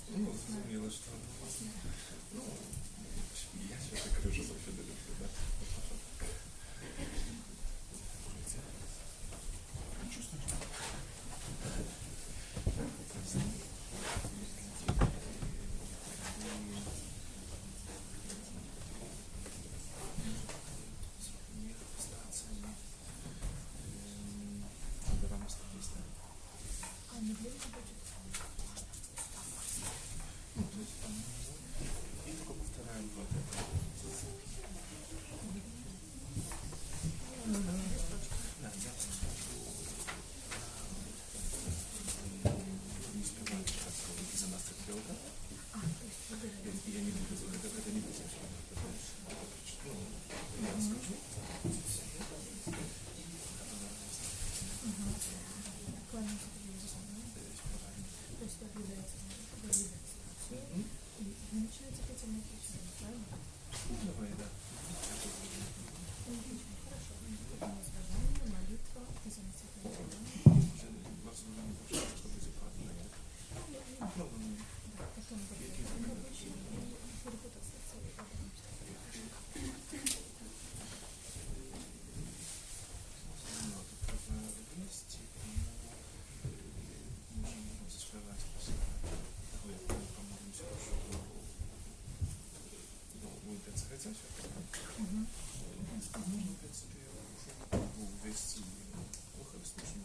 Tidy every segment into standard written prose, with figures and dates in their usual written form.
Ну, зрозуміло, що ну, я ще так кажу, що завжди люблю, да? А не будет будет? Ну, то есть там, и только повторяем вот это. Да, я скажу, не успеваю читать из-за нас это да? А, то есть вы говорите. Я не буду, это не будет совсем. Ну, я скажу. Буквально то есть вы объявляете ситуацию, и вы начинаете к этим написать, правильно? Ну, давай, да. Хорошо. Это возражение, молитва, из-за наступления. Возможно, что будет правильно. Попробуем. Да, потом рабочий и репутация целой. Ну, тут вместе, можем разочаровать после того, как мы помолимся, что будет отсказать. Можно, в принципе, уже ввести выход с нашим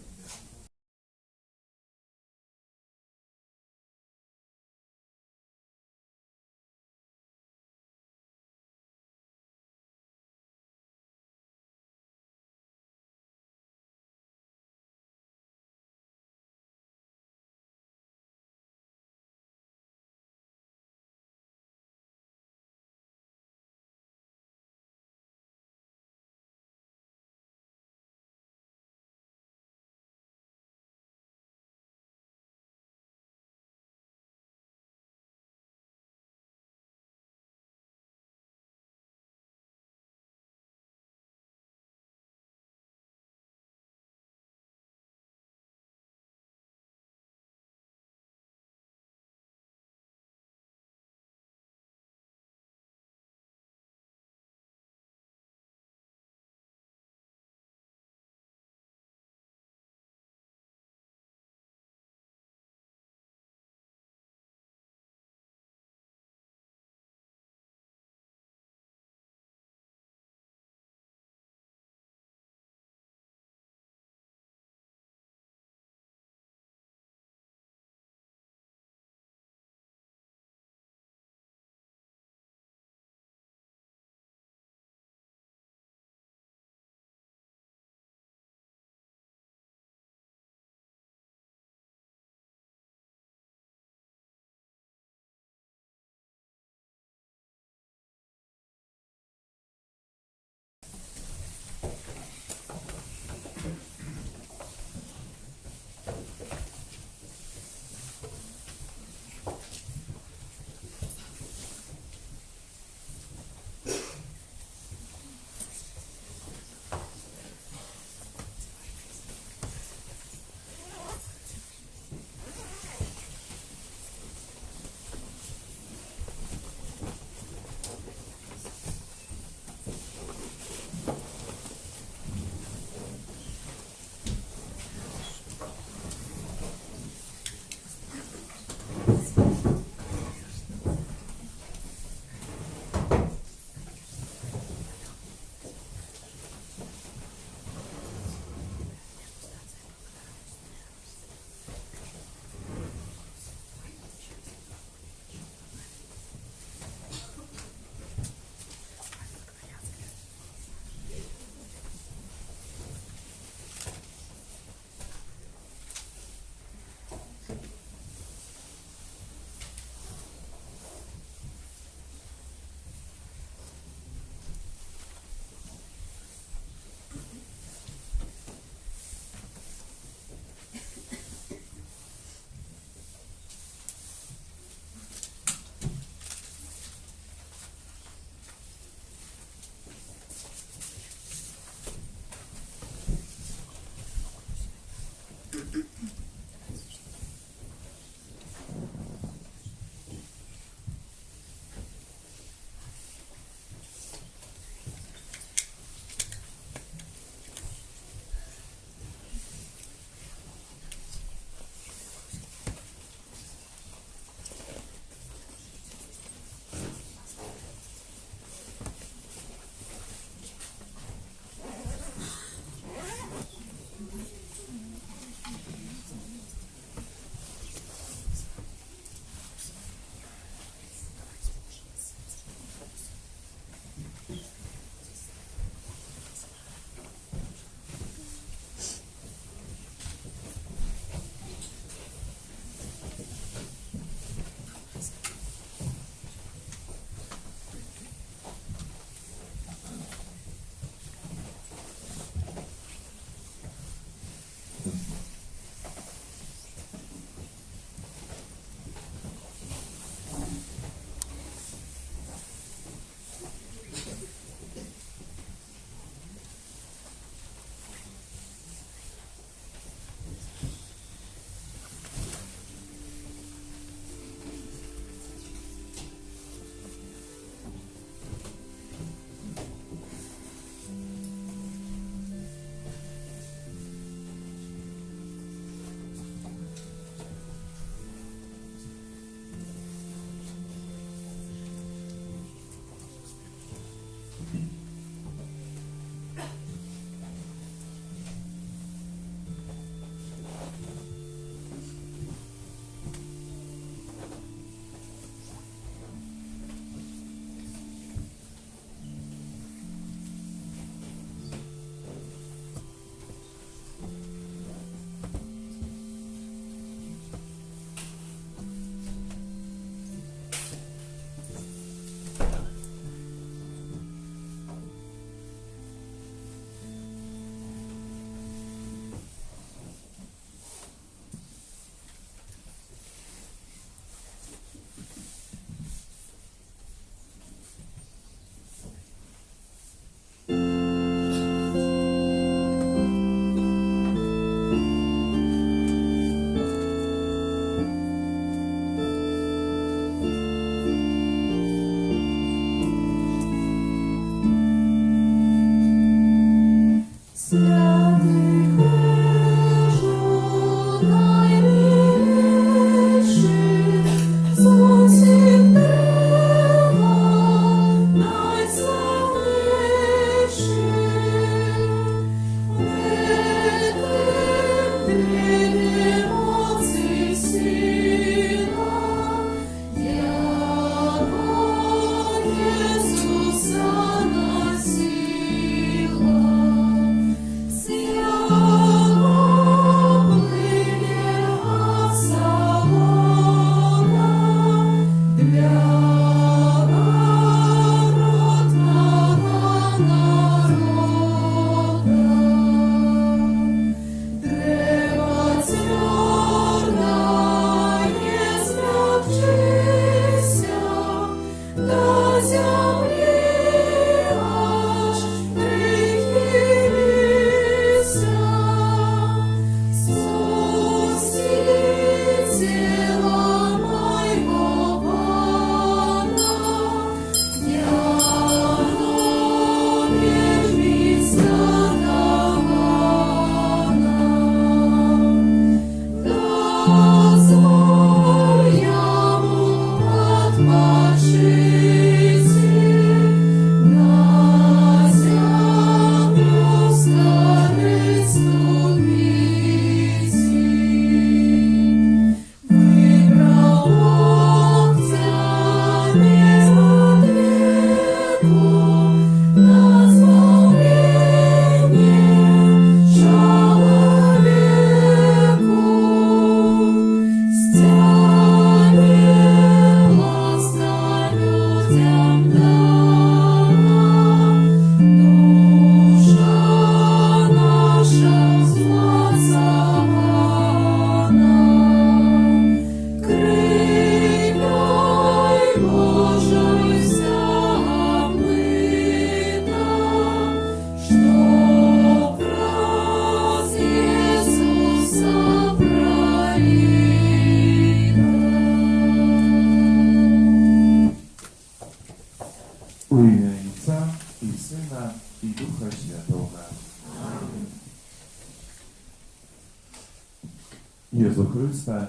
Chryste,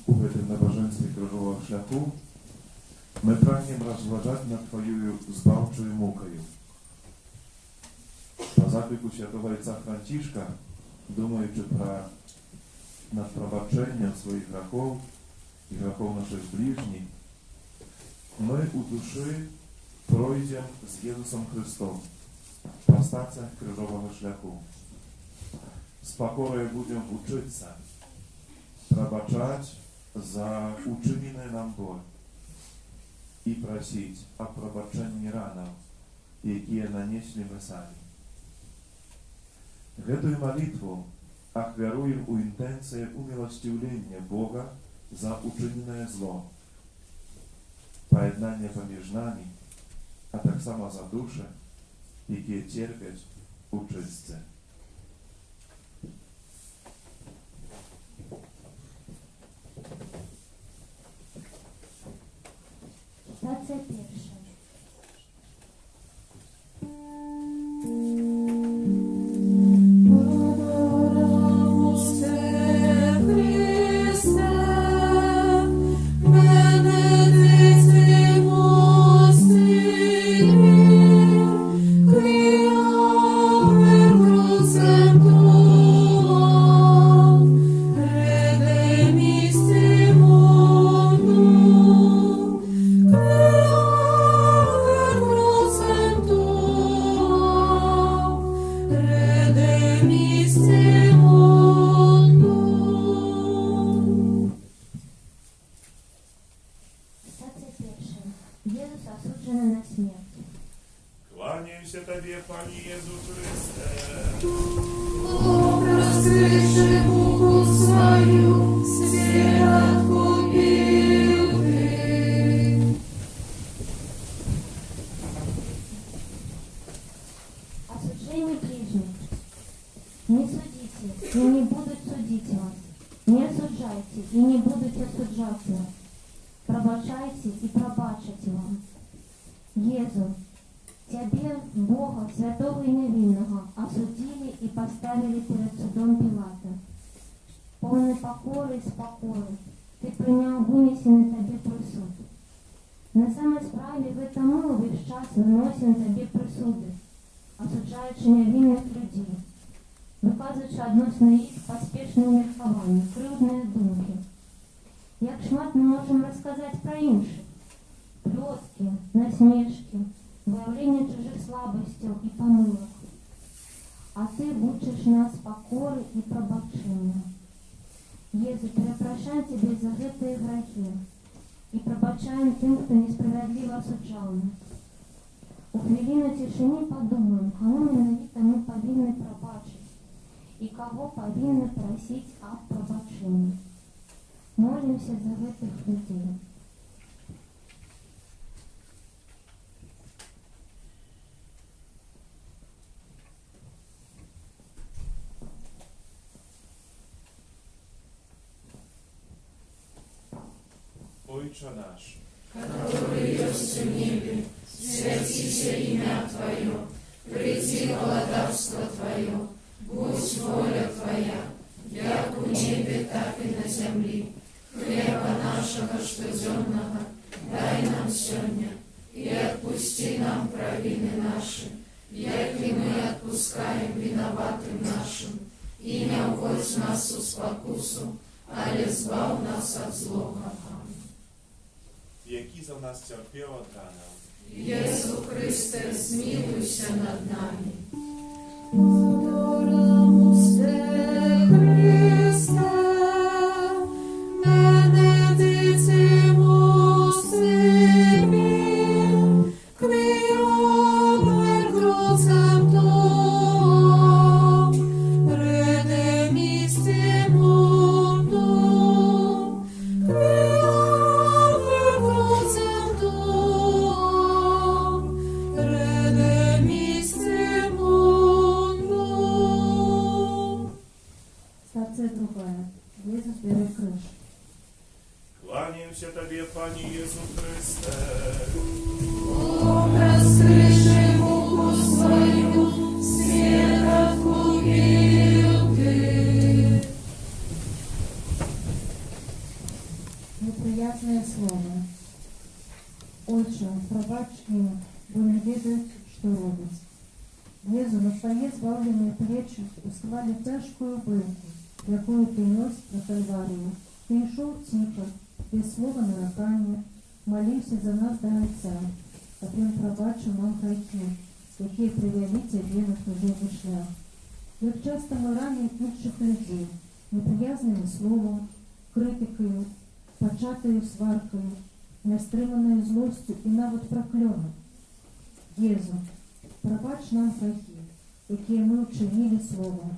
u гэтым набажэнстве крыжовага шляху мы прагнем разважаць над Твоёю збаўчаю мукаю. Па закліку святого Отца Францішка, думаючи над прабачэннем сваіх грахоў і грахоў нашых ближніх, мы у душы пройдзем з Езусом Христом па стацыях крыжовага шляху. З пакорай будзем вучыцца прабачаць за учынены нам боль і прасіць аб прабачэнні ранаў, якія нанеслі мы самі. Гэтую малітву ахвяруем у інтэнцыі уміласціўлення Бога за учыненае зло, паяднання паміж намі, а таксама за душы, якія церпяць у чыстцы. Стацыя першая. Jezus осуджений на смерть. Кланяюся Тобі, Пані Єзу Христе. Розкриши муку свою, світ откупил Ты. Осуждение ближних. Не судите, и не будут судить вас. Не осуждайте, и не будут осуждать вас. Пробачайте и пробачать вам. Езу, Тебе, Бога, святого и невинного, осудили и поставили перед судом Пилата. Полный покоры и спокою, Ты принял вынесенный Тебе присуд. На самой справе в этом мы весь час выносим Тебе присуди, осуджаючи невинних людей, виказуючи односно їх поспішне міркування, кривдні думки. Як шмат ми можемо розказати про інших. Пльоски, насмешки, виявлення чужих слабостей і помилок. А Ти учиш нас покори і пробачення. Єзу, перепрошаємо Тебе за гэтые грехи і пробачаємо тим, хто несправедливо осуджав нас. У хвилину тишини подумаем, кому менавіта мы повинны пробачить и кого повинны просить об пробачении. Молимся за этих людей. Отче наш, Который есть в небе, святися имя Твое, приди владарство Твое, будь воля Твоя, як у небе, так и на земле. Хлеба нашего штодзённого дай нам сегодня, и отпусти нам провины наши, як и мы отпускаем виноватым нашим, и не уводь нас в спокусу, але збав нас от злого. який за нас терпів от ранаў. Єсу Христе, змилуйся над нами. Стація другая. Єзус бере криш. Кланяюся Тобі, Пані Єзу Христе. Раскрыши муку свою, свет откупил Ты. приятное слово. Отче, пробачь им, бо не ведают, что робят. Єзу, на своє збавлені плечі усклали тяжкую пилку, якую ти нес на Кальварію. Ти йшов тихо, без слова нарекання, молився за нас до Отця, а Він пробачив нам гріхи, які привели тебе на служебний шлях. Як часто ми ранимо інших людей, неприязним словом, критикою, початою сваркою, нестриманою злостю і навіть прокльоном. Єзу, пробач нам гріхи, які ми вчинили словом.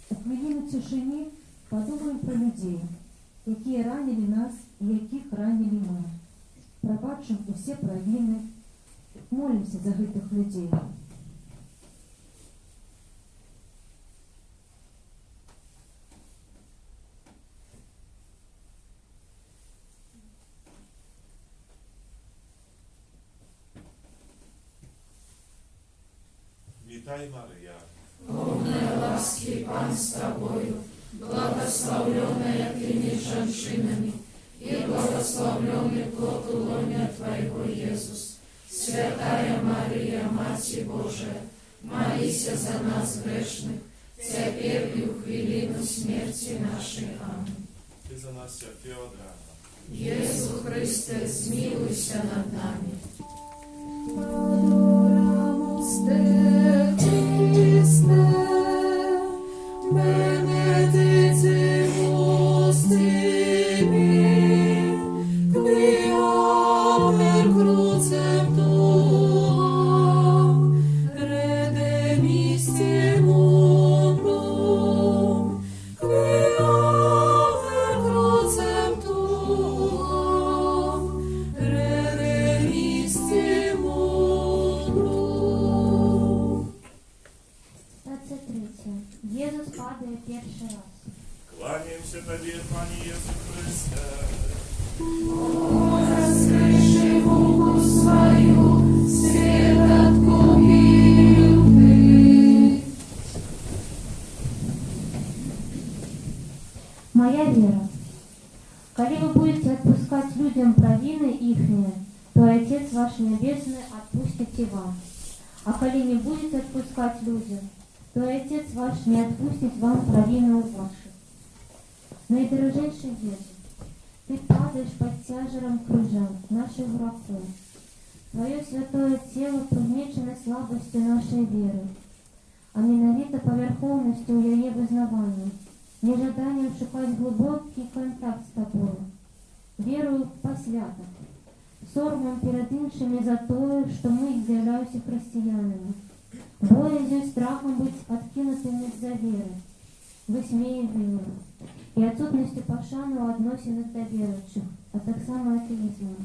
У хвилину тишині подумаємо про людей, які ранили нас і яких ранили ми. Пробачимо усі провини, молимося за гэтых людей. Witaj Maryja. Полная ласки, Пан с тобою, благословленная ты между женщинами, и благословленный плод лона Твоего, Иисус. Святая Мария, Матерь Божия, молись за нас грешных, теперь и в хвилину смерти нашей. Аминь. Ty za nas cierpiała od rana. Jezu Chryste, zmiłuj się nad nami. Adoramus Te, Christe, benedicimus Tibi, quia per crucem Tuam redemisti mundum, quia per crucem Tuam redemisti mundum. Стація 3. Єзус падає перший раз. Kłaniam się Tobie, Panie Jezu Chryste. Раскрыши руку свою, свет откупил Ты. Моя вера. Коли вы будете отпускать людям провины ихние, то Отец ваш Небесный отпустит и вам. А коли не будете отпускать людям, то Отец ваш не отпустит вам провину ваших. Наидорожайший Иисус, Ты падаешь под тяжером крыжа наших врагов. Твое святое тело помечено слабостью нашей веры, а миновито поверховностью ее вызнавания, нежаданием шукать глубокий контакт с Тобою, верою посвято, соромом перед іншими за то, что мы являемся христианами, боязнью и страхом быть откинутыми за веры, высмеиванием и отсутностью пошану относинок до верующих, а так само атеизмом.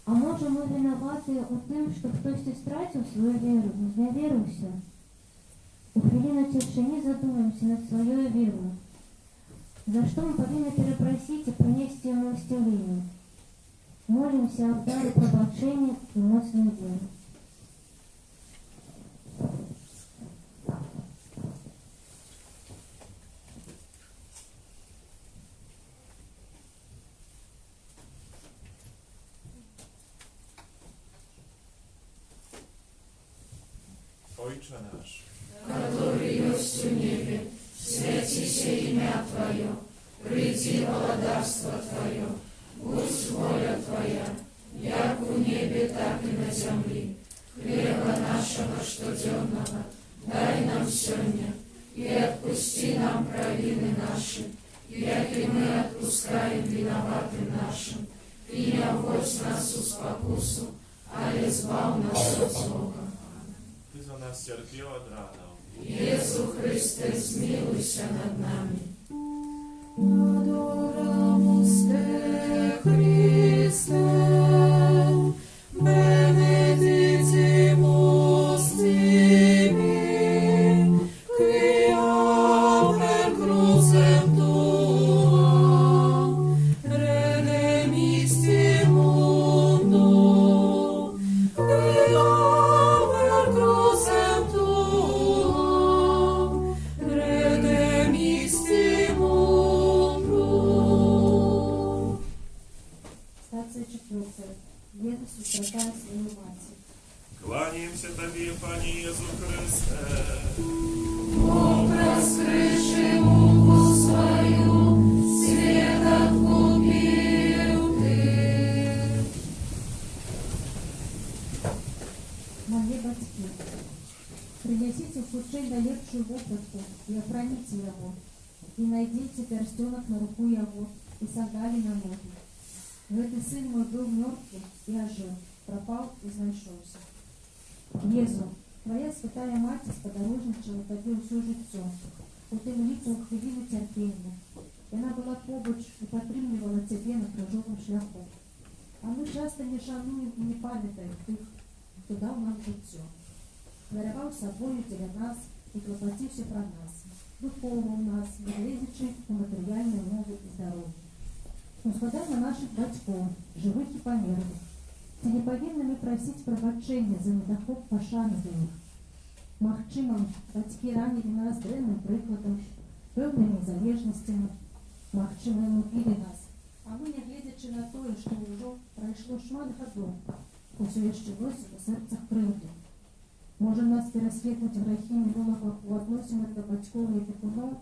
А може ми виноваты у тим, що хтось стратив свою веру, зневірився? У хвилину тишини задумаемся над своей верой. За что мы повинны перепросить и принести милостивление? Молимся о даре пробачения и мощной веры. Ojcze nasz, Который есть в небе, святися имя Твое, приди володарство Твое, будь воля Твоя, як в небе, так и на земле. Хлеба нашего штоденного дай нам сегодня, и отпусти нам провины наши, як и мы отпускаем виноватым нашим. И не вводь нас в спокусу, а избав нас от злого. Ty za nas cierpiała od rana. Jezu Chryste, zmiłuj się nad nami. Adoramus Te, Christe, benedicimus Tibi, quia per crucem Tuam redemisti mundum, quia per crucem Tuam redemisti 24. Єзус зустрічає свою матір. Кланяемся Тебе, Пане Иисус Христе. Бог раскрыши руку свою, свет откупил ты. Мої батьки, принесите в кучей налепшую вопратку и охраните его, и найдите перстенок на руку его, и сандали на ноги. Этот сын мой был мертвый и ожил, пропал и знайшовся. Єзу, твоя святая мать сподорожничала тобі усю життя, у тим літу хвилину терпіння. Вона була побач і підтримувала тебе на крижовому шляху. А ми часто не шануємо і не пам'ятаємо тих, хто дав нам життя. Дарував собою для нас і клопотився про нас, виховував нас, не лезучи у матеріальні мови і здоров'я. Згадай на наших батьків, живих і померлих. Ці не повинні ми просити пробачення за недохоп пошани до них. Магчыма, батьки ранили нас древним прикладом, певними залежностями. Магчыма, любили нас. А ми, не глядячи на те, що вже пройшло шмат годов, усе ще носимо у серцях кривду. Може нас переслідувати грехи минулого у відносинах до батьків і опікунів,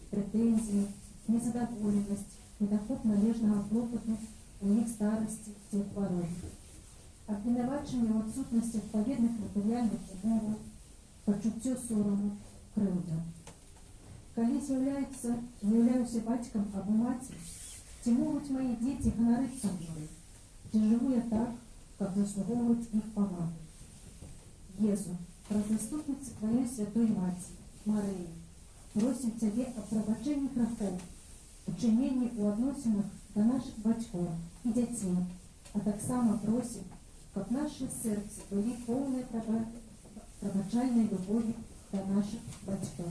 претензії, незадоволеність, недохоп належного клопоту, у них старості, ці хвороби. Обвинувачення в відсутності відповідних матеріальних умов, почуття сорому, кривда. Коли з'являюся батьком або матір, ці можуть мої діти ганоритися мною, чи живу я так, як заслуговують їх поваги. Єзу, про заступницю Твоей Святой Матери, Марии, просим Тебе о пробачении грехов, учинении у относинах до наших батьков и детей, а так само просим, как наши сердца были полны пробачальной любови до наших батьков.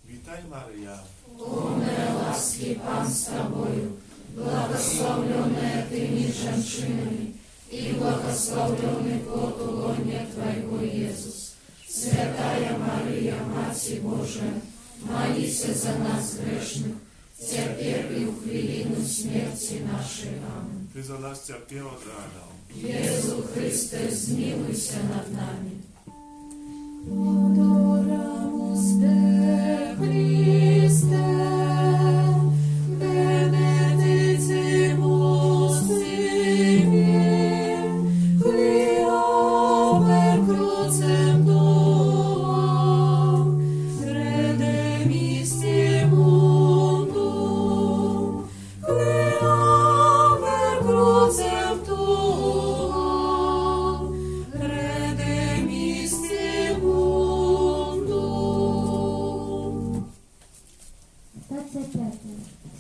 Вітай, Марія. Полная ласки, Пан с тобою, благословленная ты меж женщинами, и благословленный плод лона Твоего, Иисус. Святая Мария, Матерь Божия, молись за нас грешных, теперь и в хвилину смерти нашей. Аминь. Ти за нас терпів одрадав. Иисус Христе, zmiłuj над нами. Adoramus Te Christe, benedicimus Tibi, quia per crucem Tuam redemisti mundum, quia per crucem Tuam redemisti mundum. Стація 5.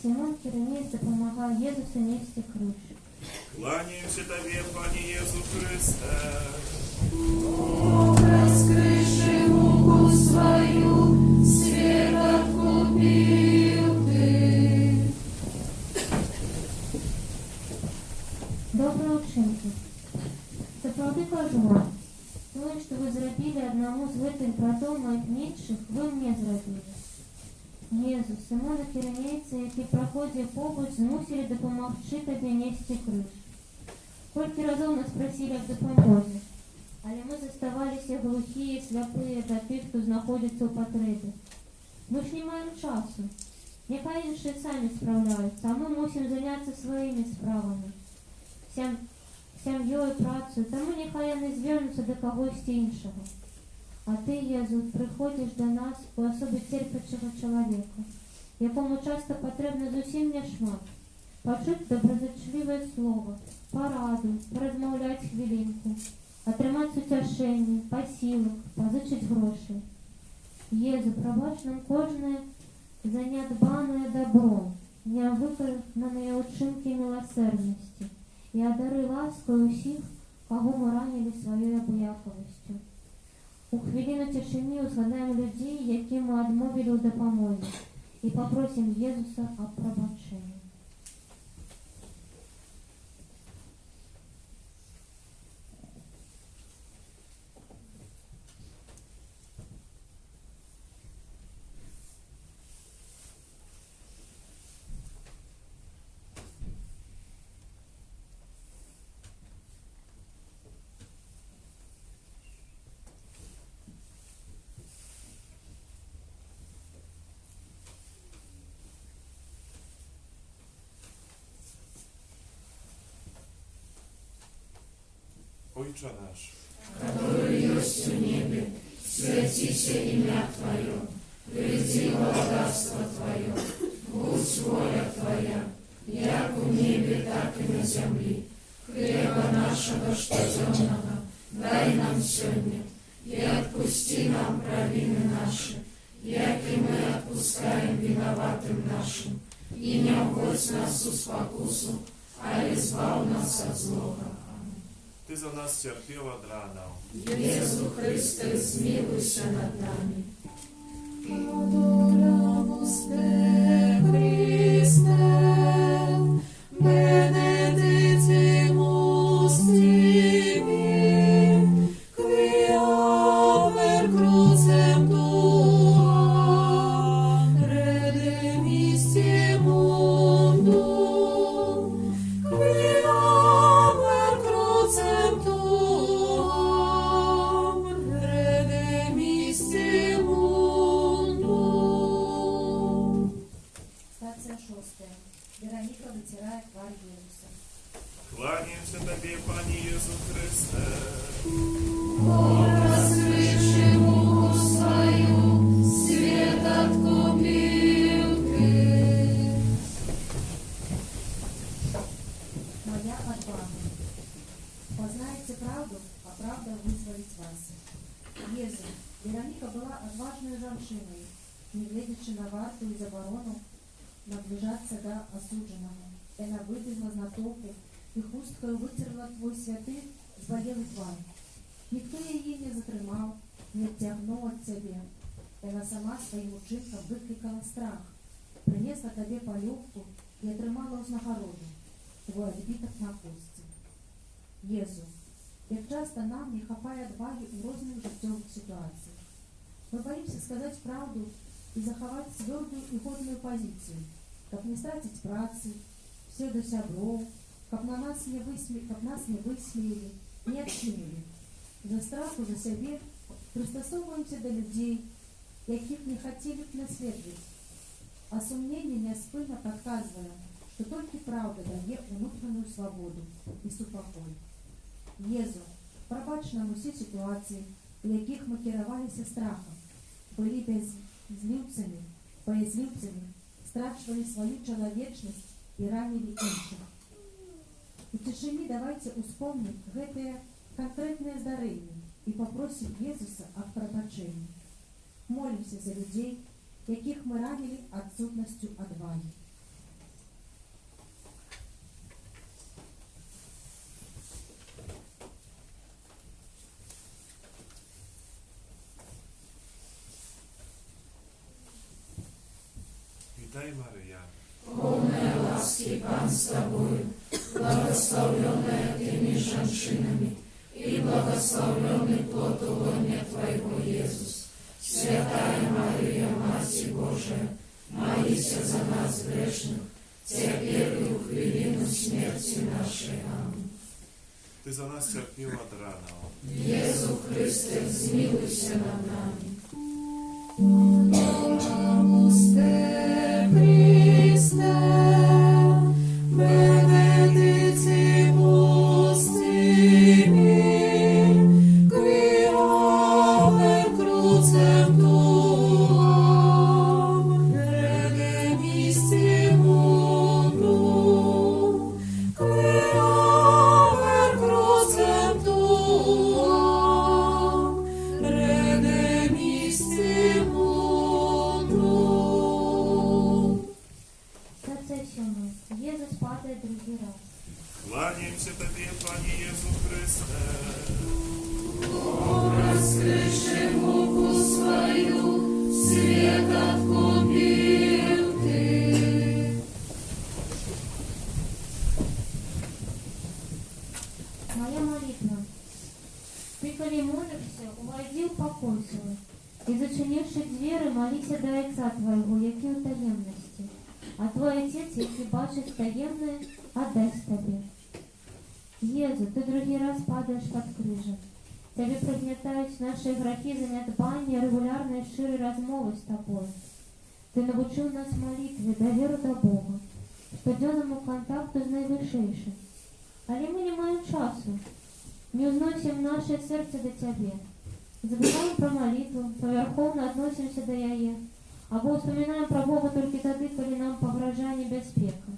Симон Киринець допомагає Єзусу нести круг. Кланяємося Тобі, Пане Єсус Христе. Раскрыши руку свою, свет откупил ты. Добрі учинки. Це правди кажу вам. Те, що ви зробили одному з гэтых братов моїх менших, ви мені зробили. Єзус, Симона Киринейця, який проходив побач, змусили допомогти тобі нести криш. Колькі разів нас просили об допомозі, але ми заставалися глухі і сляпі до тих, хто знаходиться у потребі. Ми ж не маємо часу. Нехай інші самі справляються, а ми мусимо зайнятися своїми справами. Сім'єю, працею, тому нехай вони звернуться до когось іншого. А ти, Єзу, приходиш до нас у особі терпячого чоловіка, якому часто потрібно зовсім не шмат. Почути доброзичливе слово, пораду, порозмовляти хвилинку, отримати утешення, посілок, позичити гроші. Єзу, пробач нам кожне занядбане добро, невиконані учинки милосердності, і одари ласкою усіх, кого ми ранили своєю обіяковістю. У хвилину тишини згадаємо людей, яким ми відмовили у допомозі, і попросимо Єзуса о пробаченні. Отче наш, который есть в небе, святися имя Твое, приди владарство Твое, будь воля Твоя, як у небе, так и на земле. Хлеба нашего штоденного дай нам сегодня, и отпусти нам провины наши, як и мы отпускаем виноватым нашим, и не вводь нас в спокусу, а избав нас от злого. Ти за нас терпів од ранов. Єсу Христе, змилуйся над нами. Adoramus te, Christe, benedicimus tibi, quia per crucem tuam redemisti mundum, quia per crucem tuam redemisti mundum. Стация 6. Вероника вытирает тварь Иисуса. Кланяємося тобі, пані Єсу Христе. Раскрывши руку свою, свет откупил ты. Моя отвага. Познаете правду, а правда вызволит вас. Езу, Вероника была отважной женщиной, не глядячи на варту и заборону наближаться до осудженного. Она выбежала на толпу и хусткою вытерла твой святых зболелый тварь. Ніхто її не затримав, не втягнув від тебе. Вона сама своїм учинком викликала страх, принесла тобі полюбку і отримала узнагороду, твой відбиток на хустці. Єзу, як часто нам не хапає отваги у різних життєвих ситуаціях. Ми боїмося сказати правду і заховати твердую і годную позицію, как не стратить праці, все до сябров, как нас не высмеяли, не отчинили. За страху за себе пристосовуємося до людей, яких не хотели б наследовать, а сумнение неоспойно подсказываем, что только правда дає внутреннюю свободу и супокой. Єзу, пробач нам усі ситуації, у яких ми керувалися страхом, були боязливцями, страчивали свою человечность и ранили інших. У тишині давайте успомним гэтае конкретное здарэнне и попросим Иисуса о пробачении. Молимся за людей, яких мы ранили отсутностью отваги. Вітай, Марія. Полная ласки, Пан с тобою, благословленная ты меж женщинами, и благословленный плод лона Твоего, Иисус. Святая Мария, Матерь Божия, молися за нас грешных, теперь и в хвилину смерти нашей. Аминь. Ти за нас терпів од ранов. Иисус Христе, змилуйся над нами. Adoramus te, Christe, benedicimus tibi, quia per crucem tuam redemisti mundum, quia per crucem tuam redemisti mundum. Стация 7. Єзус падає другий раз. Кланяємося тобі, пані Єсу Христе. Раскрывши руку свою, свет откупил ты. Моя молитва. Ты, коли молишься, увойди в покой свой, и зачинивши двери, молися до Отца Твоего, які у таємності. А Твой Отець, який бачить таємне, отдасть тобі. Єзу, ти другий раз падаєш під крижем. Тебе пригнетають наші грехи за недбання, регулярної щирі розмови з тобою. Ти навчив нас молитві, довіру до Бога, щоденному контакту з найвищішим. Але ми не маємо часу. не узносим наше сердце до Тебе. Забываем про молитву, поверховно относимся до яе, або вспоминаем про Бога только тады, коли нам погрожає небезпека.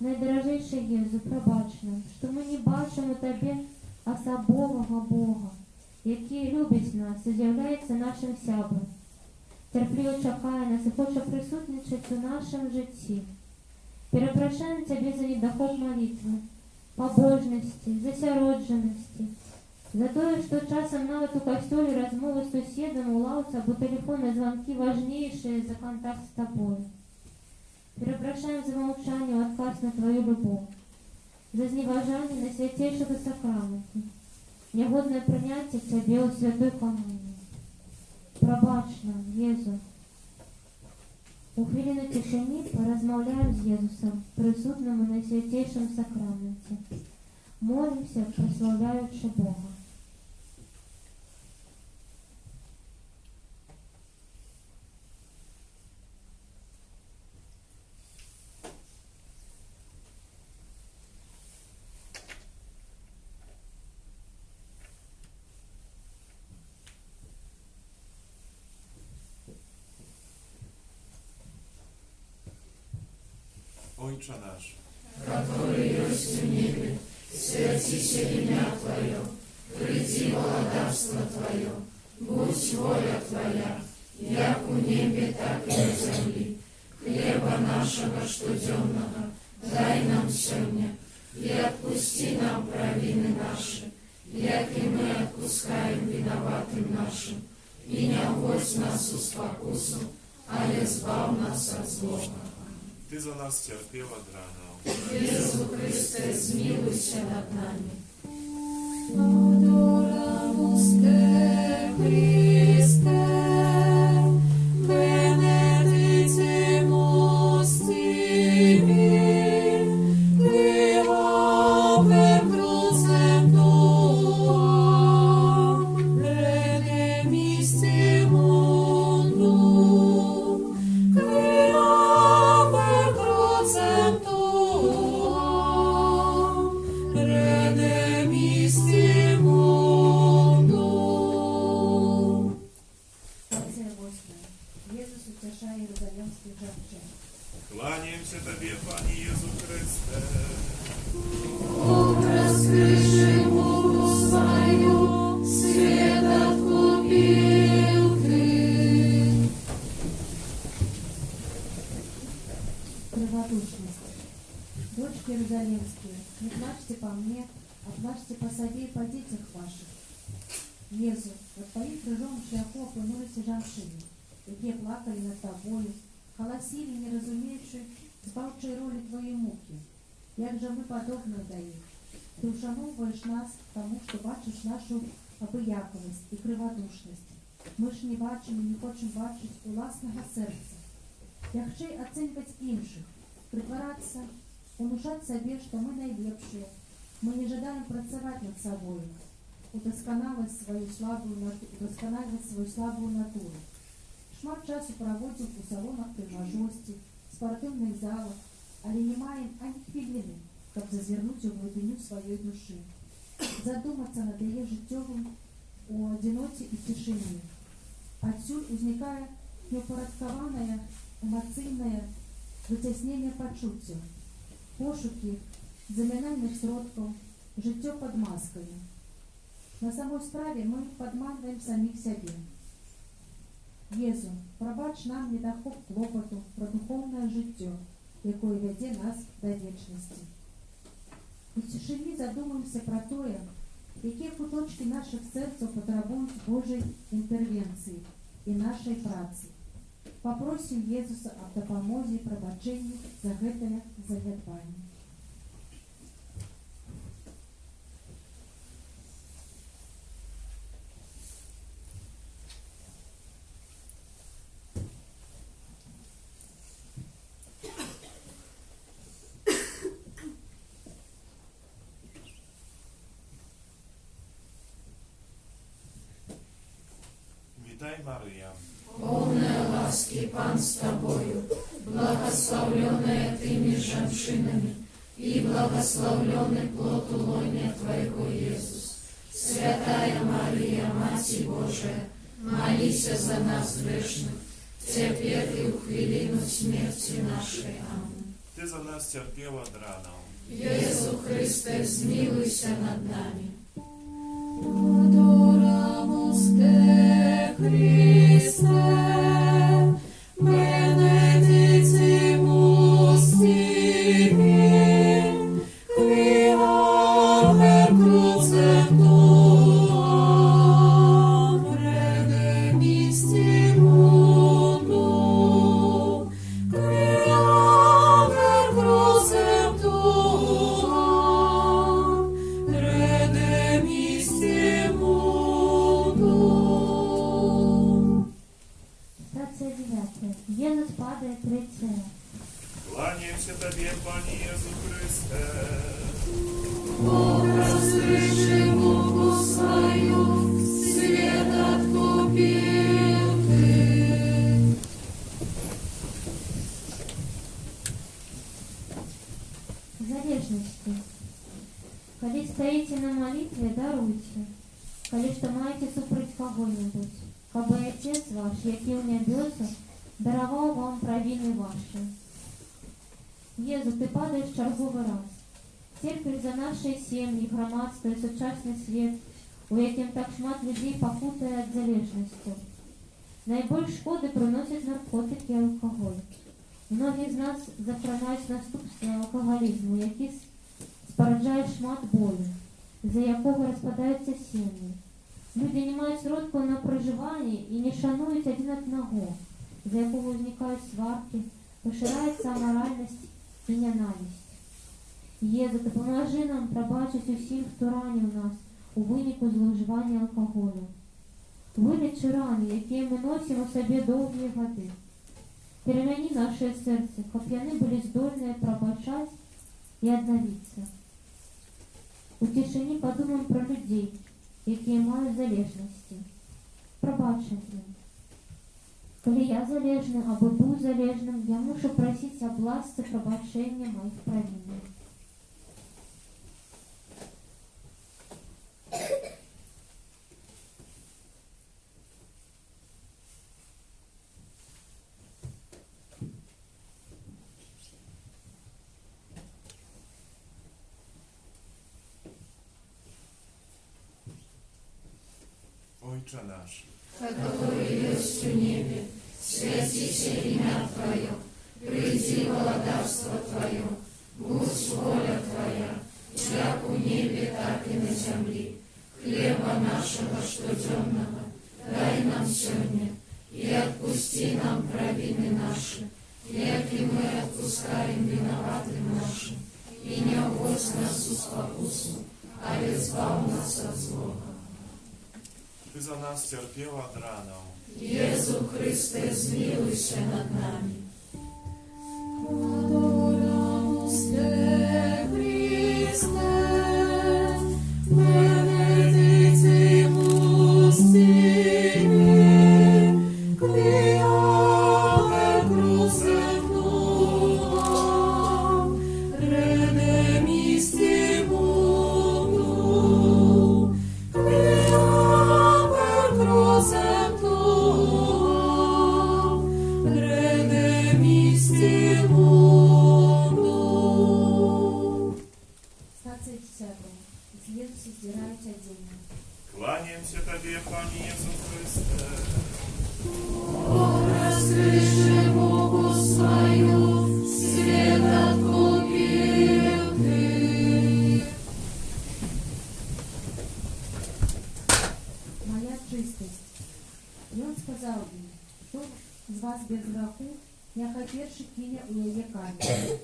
Найдорожейший Єзу, пробач нам, що ми не бачимо Тебе особового Бога, який любить нас і з'являється нашим сябром, терпливо чекає нас і хоче присутничати у нашому житті. Перепрошаємо Тебе за недоход молитви, побожності, засяродженості, за те, що часом навіть у костюлі розмови з сусідом у лавці або телефонні дзвонки важніші за контакт з Тобою. Перепрошаем за молчание, отказ на Твою любовь, за зневажание на святейшего сакрамента, негодное принятие Тебе у святой коммунии. Пробач нам, Єзу. У хвилину тишини поразмовляем з Єзусом, присутним на святейшем сакраменте. Молимся, прославляючи Бога. Ojcze nasz, который есть в небе, святися имя Твое, приди владарство Твое, будь воля Твоя, як у небе, так и на земле. Хлеба нашего штоденного дай нам сегодня, и отпусти нам провины наши, як и мы отпускаем виноватым нашим, и не вводь нас в спокусу, але збав нас от злого. Ty za nas cierpiał od rana. Jezu Chryste, zmiłuj się nad nami. Adoramus Te, Christe, benedicimus Tibi, qui oper crucem Tuam, redemisti mundum, qui oper crucem Tuam, redemisti mundum. Лекція 8. Єсус утешає єрусалимських женщин. Kłaniam się Tobie, Panie Jezu Chryste. Раскрыши Богу свою, свет откупил Ты. Криводушность. Дочки Иерусалимские, не плачьте по мне, а плачьте по себе и по детях ваших. Єзу, от твоїх крижом шляху опинулися жаншини, які плакали над тобою, голосили, не розуміючи збавчої ролі твої муки. Як же ми подобні до їх? Ти ушановуєш нас, тому що бачиш нашу обияковість і криводушність. Ми ж не бачимо і не хочемо бачити у власного серця. Лягче оцінювати інших, притворатися, внушати собі, що ми найлепші. Ми не жадаємо працювати над собою, удосконалювати свою слабую натуру. Шмат часу проводим у салонах прихожості, спортивних залах, але не маємо ані хвилини, щоб зазирнути у глибину своєї душі, задуматися над її життєвим у одиноті і тишині. Отсюль возникає неупорядковане емоційне витіснення почуття, пошуки замінальних сродків, життя під маскою. На самой справе мы подманиваем самих себе. Єзу, пробач нам недохоп клопоту про духовне життя, яке веде нас до вічності. У тишині задумаємося про те, які куточки наших серців потребують Божої інтервенції і нашої праці. Попросим Єзуса об допомозі і пробаченні за це занедбання. Witaj Maryja. Полная ласки, Пан с тобою, благословленная Ты между женщинами, и благословленный плод лоня Твоего, Иисус. Святая Мария, Матерь Божия, молися за нас грешных, теперь и у хвилину смерти нашей. Аминь. Ти за нас терпела драну. Єсу Христе, змилуйся над нами. Adoramus te, Christe, benedicimus tibi, quia per crucem tuam redemisti mundum, quia per crucem tuam redemisti mundum. Стация 9. Иисус падает в лице. Кланяемся Тебе, Пане Иису Христе. Бог, раскрывши Богу свою, свет откупил Ты. Залежности. Коли стоите на молитве, даруйте. Коли что маете супрать кого-нибудь, кабы Отец ваш, який в небесах, даровал вам провины ваши. Єзу, ти падаєш черговий раз. Церкві за наші сім'ї, громадство і сучасний світ, у яким так шмат людей покутає від залежності. Найбільш шкоди приносять наркотики і алкоголь. Многі з нас захороняють наступства алкоголізму, який спораждає шмат болю, за якого розпадаються сім'ї. Люди не мають сродку на проживання і не шанують один одного, за якого виникають сварки, поширається аморальність і ненависть. Єзу, ти поможи нам пробачити усім, хто ранив нас у винику зловживання алкоголю. Вилічи рани, які ми носимо в собі довгі годи. Перемени наше серце, щоб вони були здольні пробачати і відновитися. У тишині подумаємо про людей, які мають залежності. Пробачимо їм. Коли я залежний або був залежним, я мушу просити об ласці пробачення моїх провин. Ojcze nasz, Который есть в небе, святися имя Твое, приди владарство Твое, будь воля Твоя, як у небе, так и на земле. Хлеба нашего штоденного дай нам сегодня, и отпусти нам провины наши, як и мы отпускаем виноватым нашим, и не вводь нас в спокусу, а избав нас от злого. Ty za nas cierpiała draną. Єсу Христе, змилуйся над нами. Adoramus te, Christe, benedicimus tibi, quia per crucem tuam redemisti mundum, quia per crucem tuam redemisti mundum. Стация 10. С Иисуса сдирают одеяние. Кланяемся Тебе, Пане Иису Христе. Раскрывши Богу свою, свет откупил Ты. Моя чистость. И он сказал им, кто з вас без граху, няхай перший кине у яе камінь.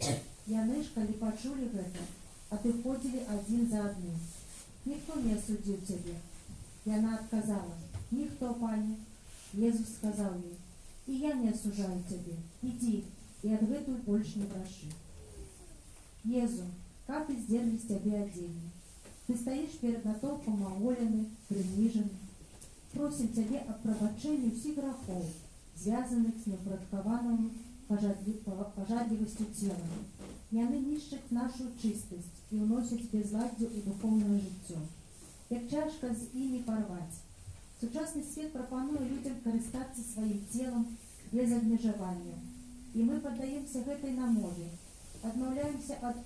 Яны ж, калі пачулі гэта, адыходзілі адзін за адным. Ніхто не осудил тебе. Яна отказала. Никто, пане. Иисус сказал ей, и я не осужаю тебе. Иди, и от гэтую больше не гроши. Езу, как издерли с тебя оденье. Ты стоишь перед натовпом оголенный, приниженный. Просим тебе о пробачении всех грехов, связанных с непорядкованным пожадливостью тела. Яны нищат нашу чистость и уносят безладдю и духовное життя. як цяжка з імі парваць. Сучасны свет прапануе людям карыстацца сваім целам без абмежавання. І мы паддаемся гэтай намове, адмаўляемся ад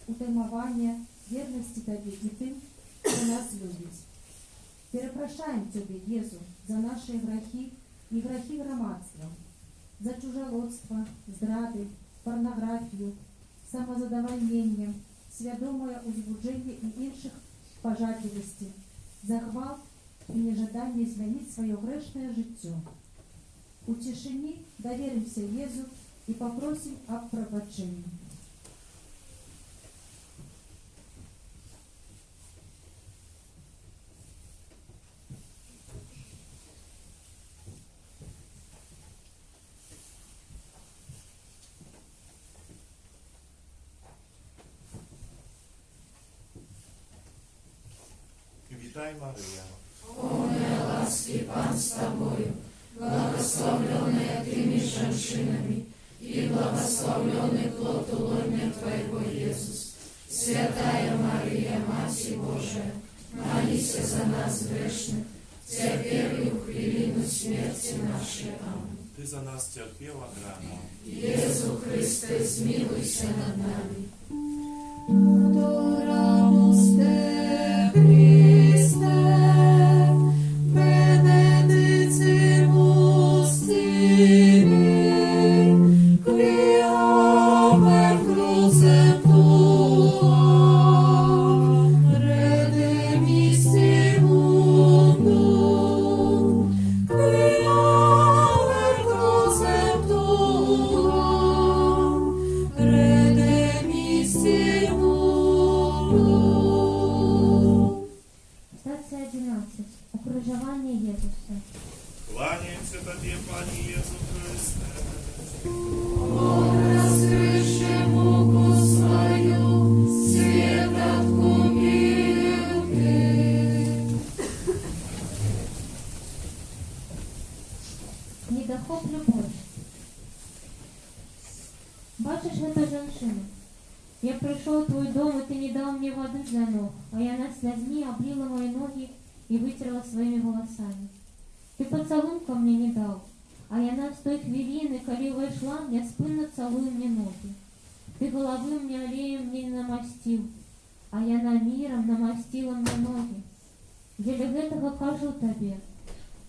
утаймавання, вернасці табе і тым, хто нас любіць. Перапрашаем Цябе, Езу, за нашыя грахі і грахі грамадства, за чужалодства, здрады, парнаграфію, самазадавальненне, свядомае узбуджэнне і іншых пажадлівасці, за гвалт і нежаданне змяніць сваё грэшнае жыццё. У цішыні даверимся Езу і папросім аб прабачэнні. Witaj Maryjo. Полная ласки, Пан с Тобою, благословленная Ты меж женщинами, и благословленный плод лона Твоего, Иисус. Святая Мария, Матерь Божия, молись за нас грешных, теперь и в хвилину смерти нашей. Аминь. Ty za nas cierpiała rano. Jezu Chryste, zmiłuj się nad nami. Adoramus Te, Christe, benedicimus Tibi, quia per crucem Tuam redemisti mundum, quia per crucem Tuam redemisti mundum. Стація 11. Укрижування Єзуса. Kłaniacie Tobie, Panie Jezu Chryste. Раскрывши муку свою, свет откупил Ты. Недохоп любовь. Бачиш эту женщину? Я пришел в твой дом, и ты не дал мне воды для ног, а я на слезни облила мои ноги и вытерла своими волосами. Ты поцелунка мне не дал, а я на той хвилины, коли вошла, мне спинно целуй мне ноги. Ты головы мне аллеем мне не намастил, а я на миром намастила мне ноги. Дзеля гэтага кажу табе,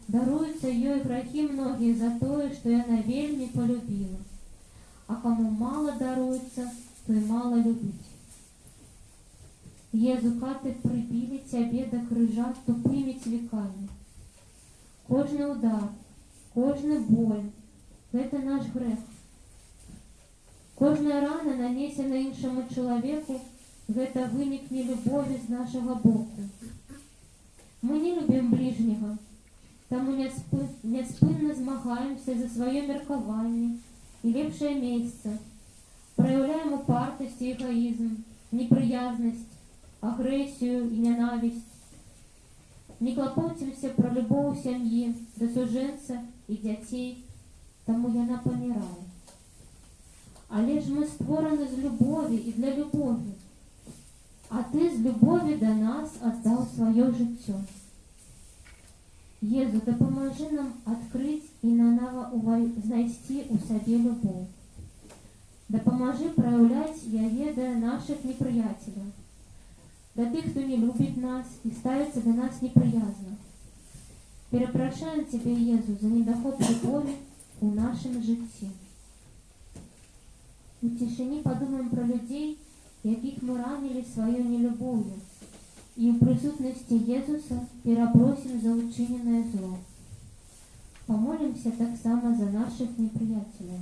даруюцца ёй грахі многія за тое, што яна вельмі полюбила. А кому мало даруецца, той мало любіць. Езу, каты прыбілі цябе да крыжа тупымі цвікамі. Кожны удар, кожны боль – гэта наш грэх. Кожная рана, нанесена іншаму чалавеку, гэта вынік нелюбові з нашага боку. Мы не любім бліжняга, таму няспынна змагаемся за сваё меркаванне і лепшае месца. Проявляем упартость и эгоизм, неприязность, агрессию и ненависть. Не клопотимся про любовь семьи, до суженца и детей, тому яна помирает. Але ж мы створаны з любові і для любові, а ты з любові до нас отдал свое жыццё. Езу, дапамажы нам открыть и нанова знайсці у сабе любовь. Дапамажы праяўляць яе да нашых непрыяцеляў, да тых, хто не любіць нас і ставіцца да нас непрыязна. Перапрашаем Цябе, Езу, за недахоп любові у нашым жыцці. У цішыні падумаем пра людзей, якіх мы ранілі сваёй нелюбоўю, і ў прысутнасці Езуса перапросім за учыненае зло. Памолімся таксама за нашых непрыяцеляў.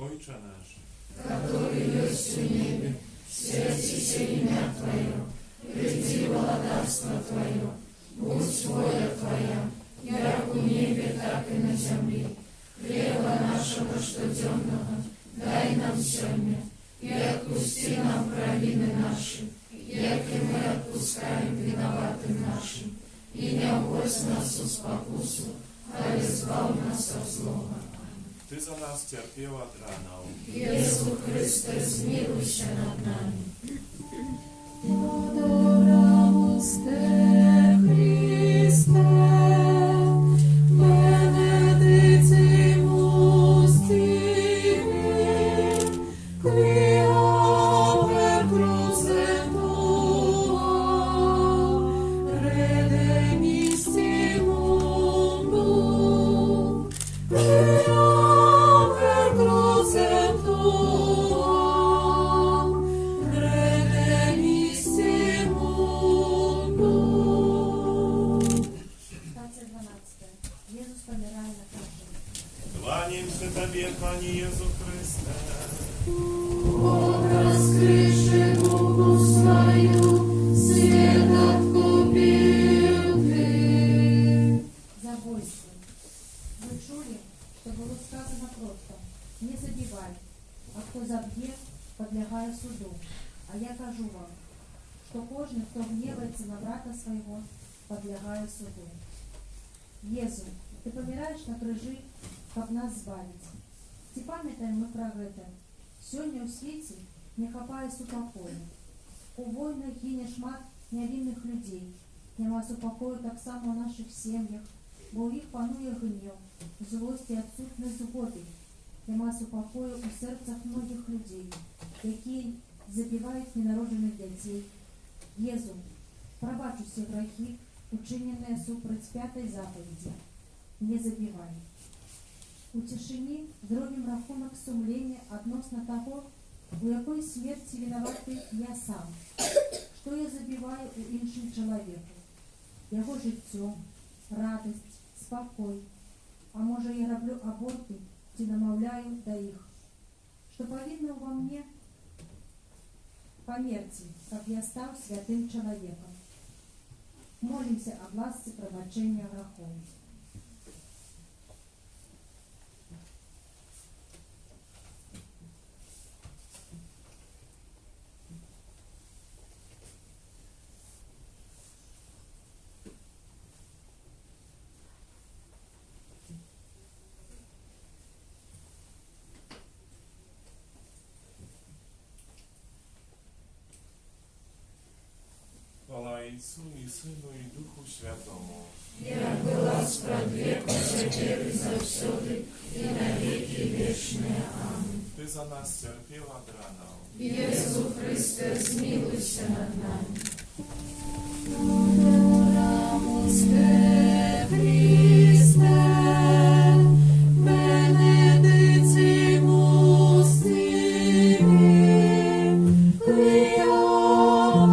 Ojcze nasz, Который есть в небе, святится имя Твое, приди володарство Твое, будь воля Твоя, як у небе, так и на земле. Хлеба нашего штоденного дай нам сегодня, и отпусти нам провины наши, як и мы отпускаем виноватым нашим. И не вводь нас в спокусу, а избавь нас от злого. Ty za nas cierpiała ranę. Jezu Chryste, zmiłuj się nad nami. Adoramus te Christe, benedicimus tibi, quia per crucem tua redemisti mundum, quia per crucem tuam redemisti mundum. Станция 12. Иисус помирает на краже. Kłaniemся Tobie, Panie Jezu Chryste. Образ крыши Богу свою, свет откупил Ты. Забойство. Вы чули, что было сказано просто: не забивай, а кто забьет, подлягая суду. А я кажу вам, что кожный, кто гневается на брата своего, подлягает суду. Езу, ты помираешь на крыжи, как нас збавить. Ці пам'ятаємо ми про гэта. Сёння ў свеце не хапае супакою. У войнах гіне шмат нявінных людзей. Няма супакою таксама ў нашых сем'ях, бо ў іх пануе гнеў, злосць і адсутнасць згоды. Няма супакою ў сэрцах многіх людзей, якія забіваюць ненароджаных дзяцей. Езу, прабач усе грахі, учыненыя супраць пятай запаведзі. Не забівай. У цішыні зробім рахунак сумлення адносна таго, у якой смерці вінаваты я сам, што я забіваю у іншым чалавеку. Яго жыццё, радасць, спакой. А можа, я раблю аборты ці намаўляю да іх. Што павінна ўва мне памерці, каб я стаў святым чалавекам. Молімся аб ласцы прабачэння грахоў. Chwała Ojcu i Synu i Duchu Świętemu. Jak była sprzed wieku, теперь и завсёды, и на веки вечные. Amen. Ty za nas cierpiała ranę. Jezu Chryste, zmiłuj się nad nami. Adoramus te Christe, benedicimus tibi, quia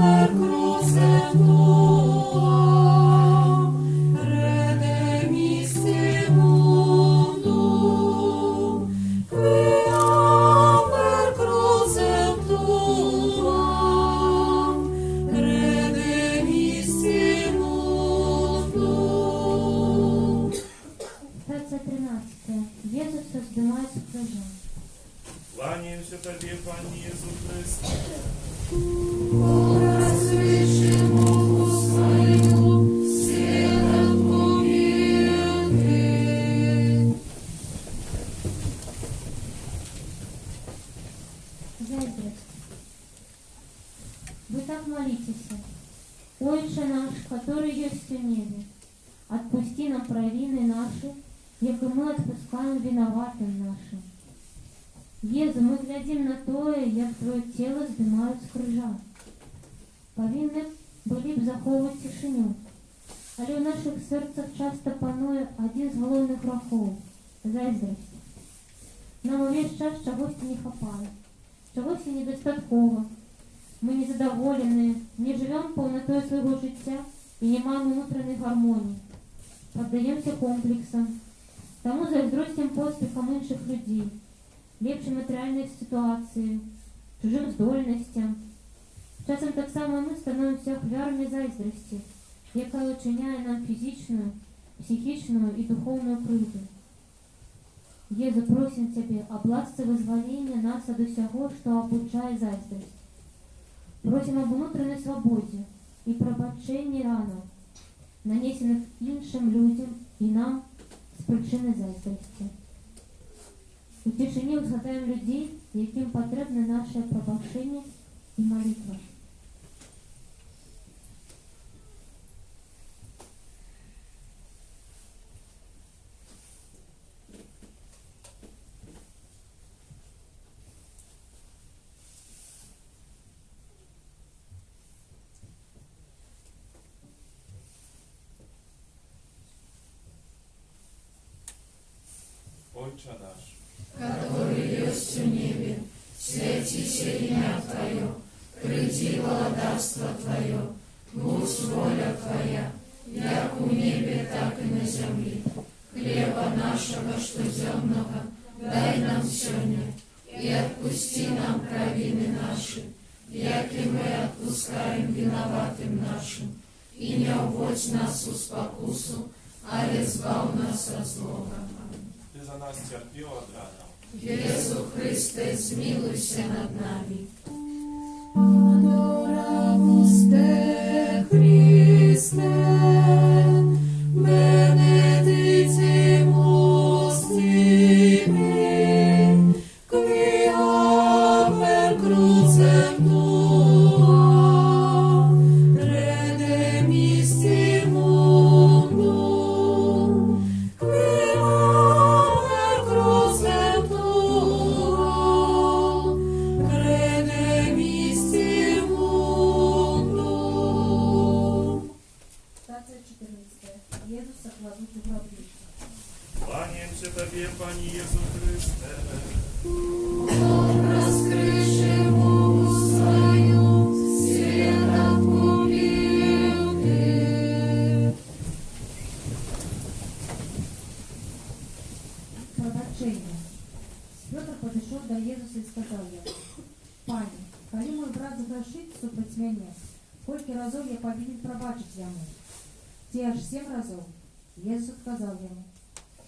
per crucem tuam redemisti mundum, quia per crucem tuam redemisti mundum. Стация 13. Иисус сбивает с крыжа. Kłaniemся Tobie, Panie Jezu Chryste. Образ крыши Богу свою, свет откупил Ты. Зайздрость. Вы так молитесь: Отче наш, который есть в небе, отпусти нам провины наши, як и мы отпускаем виноватым нашим. Езу, мы глядим на тое, як твое тело здымают с крыжа. Павінны былі б захоўваць цішыню, але ў нашых сэрцах часта пануе адзін з галоўных грахоў — зайздрасць. Нам увесь час чагосьці не хапае, чагосьці недастаткова. Мы незадаволеныя, не жывём паўнатой свайго жыцця і не маем унутранай гармоніі. Паддаемся комплексам, таму зайздросцім поспехам іншых людзей, лепшай матэрыяльнай сітуацыі, чужым здольнасцям. Часам таксама мы становімся ахвярамі зайздрасці, якая учыняе нам фізічную психічную і духовную крыўду. Езу, просім Цябе аб ласцы вызвалення нас ад усяго, што абуджае зайздрасць. Просім аб унутранай свабодзе і прабачэнні ранаў, нанесеных іншым людзям і нам з прычыны зайздрасці. У цішыні ўзгадаем людзей, якім патрэбны наше прабачэнне і малітва. Ojcze nasz, который есть в небе, святися имя Твое, приди владарство Твое, будь воля Твоя, як у небе, так и на земле. Хлеба нашего штоденного дай нам сегодня, и отпусти нам провины наши, як и мы отпускаем виноватым нашим, и не уводь нас в спокусу, але избав нас от злого. Ty za nas cierpiał od rana. Jezu Chryste, zmiłuj się nad nami. Adoramus Te Christe, benedicimus Tibi, quia per crucem Tua redemisti mundum, quia per crucem Tua redemisti mundum. Стация 14. Иисуса кладут в гробницу. Кланяемся Тебе, Пане Иисус Христе. Раскрыши Богу свою, свет откупил Ты. Пробачение. Петр подошел до Иисуса и сказал ему: Пане, коли мой брат загрешит супроть меня, сколько разов я повинен пробачить ему? Те аж 7 разов. Иисус сказал ему: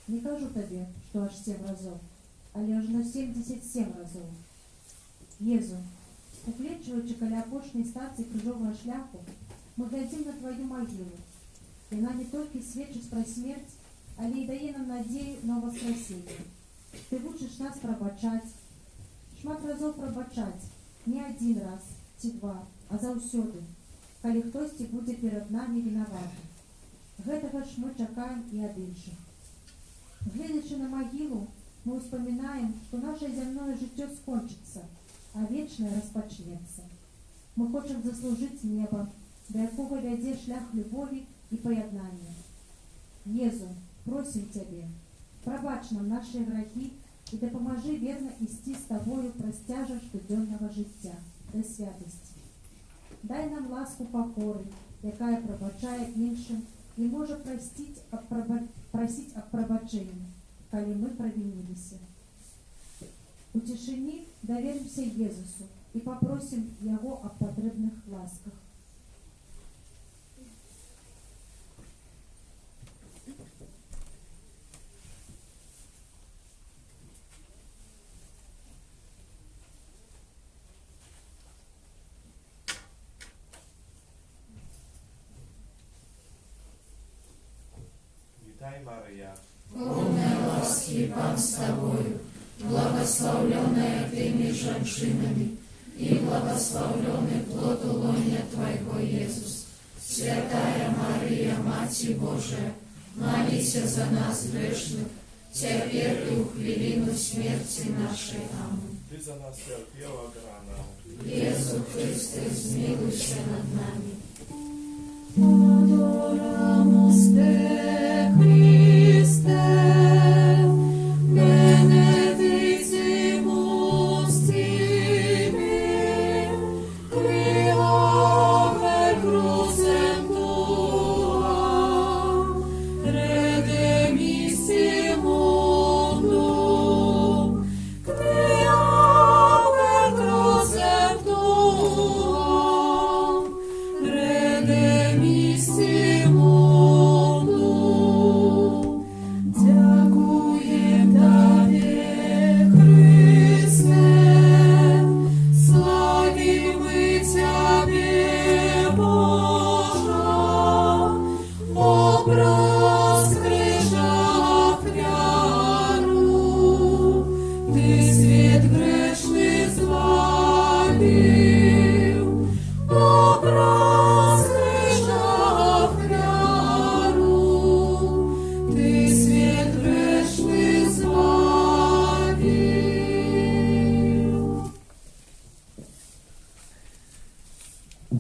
не кажу тебе, что аж 7 разов, але аж на 77 разов. Езу, уклечиваючи каля опошней стації крыжового шляху, мы глядим на твою могилу. И она не только сведчит про смерть, але и дає нам надею на воскресение. Ты учишь нас пробачать, шмат разов пробачать, не один раз, ці 2, а заўсёды, калі хтосьці будзе перед нами виноватым. Гэтага ж мы чакаем и от іншых. Гледячи на могилу, мы вспоминаем, что наше земное житё скончится, а вечное распочнется. Мы хочем заслужить небо, до якого вядзе шлях любови и поєднання. Езу, просим Тебе, пробач нам наши грехи и допоможи верно идти с Тобою простяжа штоденного життя до святости. Дай нам ласку покори, якая пробачає іншим и може просить об пробачении, коли мы провинились. У тишине доверимся Иисусу и попросим Его о потребных ласках. Witaj Maryja, Полная ласки, Пан с Тобою, благословленная Ты женщинами, и благословленный плод лоня Твоего, Иисус. Святая Мария, Мати Божия, молись за нас грешных, теперь и у хвилину смерти нашей. Аминь. Ty za nas cierpiał od rana. Иисус Христе, zmiłuj над нами. Adoramus Te Christe, benedicimus Tibi, quia per crucem Tua redemisti mundum, quia per crucem Tua redemisti mundum.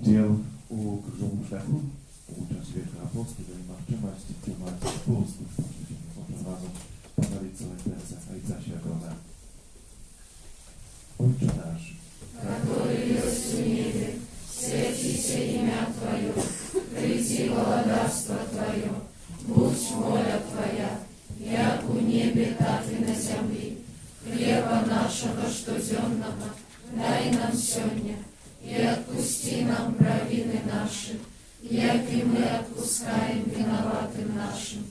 udział u krzyżowym szlaku, uczeń świętych apostolów i marczymaści, tłumaczy apostolów, którzy się poprowadzą po Maricy Ojca Ojca Świętego. Ojcze nasz, который есть в небе, святится имя Твое, приди владарство Твое, будь воля Твоя, як у небе, так и на земле. Хлеба нашего штоденного дай нам сегодня, и отпусти нам провины наши, як и мы отпускаем виноватым нашим.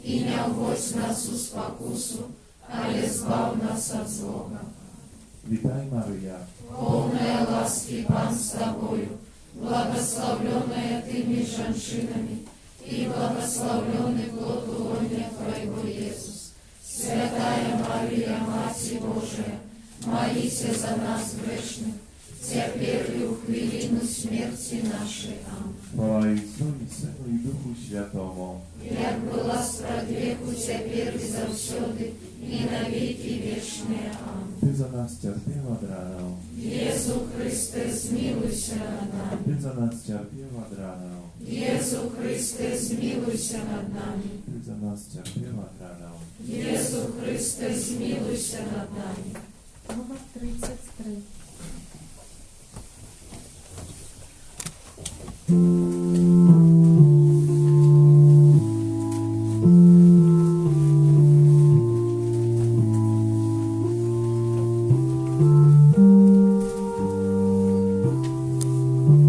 И не вводь нас в спокусу, але избав нас от злого. witaj Maryja, Полная ласки Пан с Тобою, благословленная Ты между женщинами, и благословленный плод лона Твоего, Иисус. Святая Мария, Матерь Божия, молись за нас грешных, теперь и в хвилину смерти нашей. Аминь. chwała Ojcu i Synu i Duchu Świętemu, Як была спраглеку, теперь и завсёды, и на веки вечные. Аминь. Ty za nas cierpiała raną, Иисус Христе, zmiłuj над нами. Ty za nas cierpiała raną, Иисус Христе, zmiłuj над нами. Ty za nas cierpiała raną. Иисус Христе, zmiłuj над нами. Номер 33.